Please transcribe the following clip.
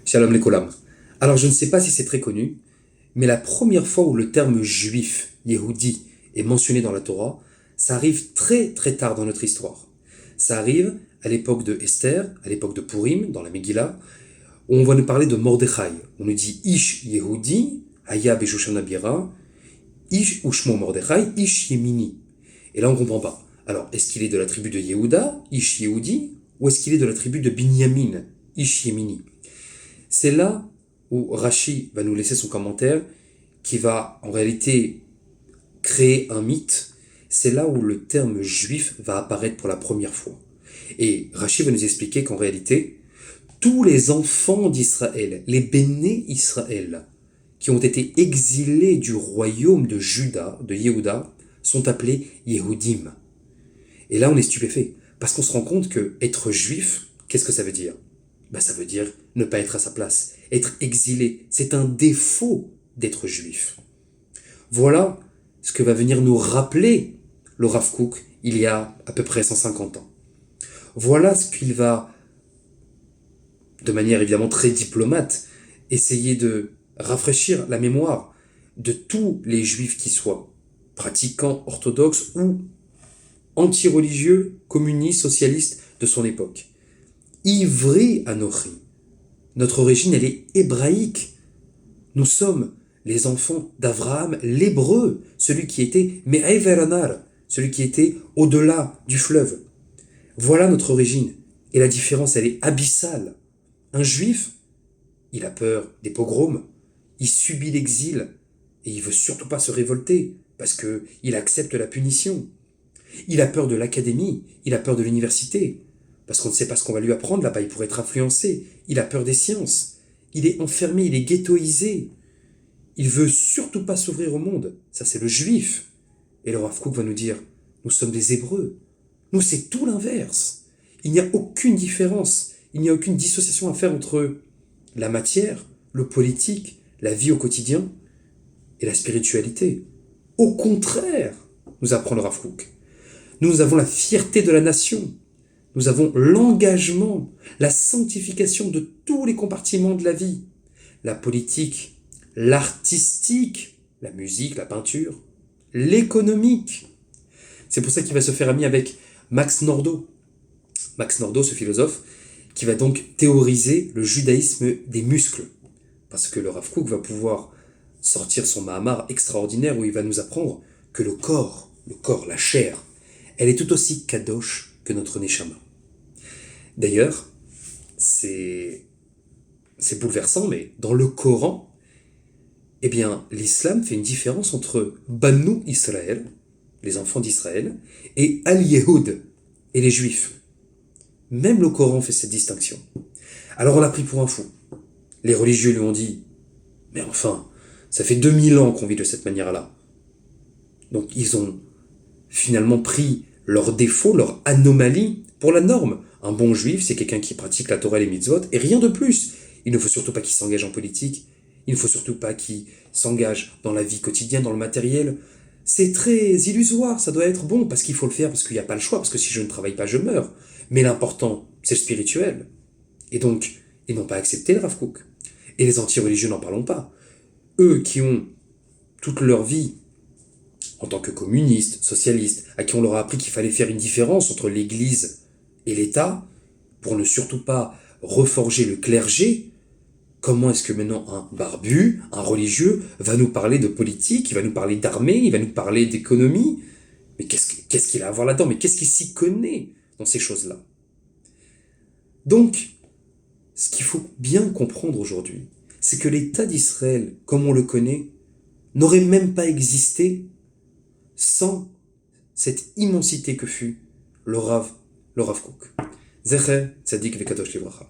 Shalom Lekolam. Alors je ne sais pas si c'est très connu, mais la première fois où le terme juif, Yehudi, est mentionné dans la Torah, ça arrive très très tard dans notre histoire. Ça arrive à l'époque de Esther, à l'époque de Purim, dans la Megillah, où on va nous parler de Mordechai. On nous dit Ish Yehudi, Haya Beshushana Bira, Ish Ushmo Mordechai, Ish Yemini. Et là on ne comprend pas. Alors, est-ce qu'il est de la tribu de Yehuda, Ish Yehudi, ou est-ce qu'il est de la tribu de Binyamin, Ish Yemini? C'est là où Rashi va nous laisser son commentaire qui va en réalité créer un mythe. C'est là où le terme juif va apparaître pour la première fois. Et Rashi va nous expliquer qu'en réalité, tous les enfants d'Israël, les bénés Israël, qui ont été exilés du royaume de Juda, de Yehuda, sont appelés Yehudim. Et là, on est stupéfait, parce qu'on se rend compte que être juif, qu'est-ce que ça veut dire? Ça veut dire ne pas être à sa place, être exilé. C'est un défaut d'être juif. Voilà ce que va venir nous rappeler le Rav Kook il y a à peu près 150 ans. Voilà ce qu'il va, de manière évidemment très diplomate, essayer de rafraîchir la mémoire de tous les juifs qui soient pratiquants orthodoxes ou anti-religieux, communistes, socialistes de son époque. Ivri Anochi. Notre origine, elle est hébraïque. Nous sommes les enfants d'Abraham, l'hébreu, celui qui était Me'ever Anar, celui qui était au-delà du fleuve. Voilà notre origine. Et la différence, elle est abyssale. Un juif, il a peur des pogroms, il subit l'exil, et il veut surtout pas se révolter, parce qu'il accepte la punition. Il a peur de l'académie, il a peur de l'université, parce qu'on ne sait pas ce qu'on va lui apprendre là-bas, il pourrait être influencé. Il a peur des sciences, il est enfermé, il est ghettoisé. Il veut surtout pas s'ouvrir au monde. Ça, c'est le juif. Et le Rav Kook va nous dire, nous sommes des Hébreux. Nous, c'est tout l'inverse. Il n'y a aucune différence, il n'y a aucune dissociation à faire entre la matière, le politique, la vie au quotidien et la spiritualité. Au contraire, nous apprend le Rav Kook. Nous avons la fierté de la nation. Nous avons l'engagement, la sanctification de tous les compartiments de la vie. La politique, l'artistique, la musique, la peinture, l'économique. C'est pour ça qu'il va se faire ami avec Max Nordau. Max Nordau, ce philosophe, qui va donc théoriser le judaïsme des muscles. Parce que le Rav Kook va pouvoir sortir son Mahamar extraordinaire où il va nous apprendre que le corps, la chair, elle est tout aussi kadosh que notre neshama. D'ailleurs, c'est bouleversant, mais dans le Coran, eh bien, l'islam fait une différence entre Banu Israël, les enfants d'Israël, et Al-Yehoud, et les juifs. Même le Coran fait cette distinction. Alors on l'a pris pour un fou. Les religieux lui ont dit, mais enfin, ça fait 2000 ans qu'on vit de cette manière-là. Donc ils ont finalement pris leurs défauts, leurs anomalies pour la norme. Un bon juif, c'est quelqu'un qui pratique la Torah et les mitzvot, et rien de plus. Il ne faut surtout pas qu'il s'engage en politique, il ne faut surtout pas qu'il s'engage dans la vie quotidienne, dans le matériel. C'est très illusoire, ça doit être bon, parce qu'il faut le faire, parce qu'il n'y a pas le choix, parce que si je ne travaille pas, je meurs. Mais l'important, c'est le spirituel. Et donc, ils n'ont pas accepté le Rav Kook. Et les anti-religieux, n'en parlons pas. Eux qui ont toute leur vie en tant que communistes, socialistes, à qui on leur a appris qu'il fallait faire une différence entre l'Église et l'État, pour ne surtout pas reforger le clergé, comment est-ce que maintenant un barbu, un religieux, va nous parler de politique, il va nous parler d'armée, il va nous parler d'économie? Mais qu'est-ce qu'il a à voir là-dedans? Mais qu'est-ce qu'il s'y connaît dans ces choses-là? Donc, ce qu'il faut bien comprendre aujourd'hui, c'est que l'État d'Israël, comme on le connaît, n'aurait même pas existé sans cette immensité que fut le Rav Kook. Zecher Tzadik Vekadosh Livracha.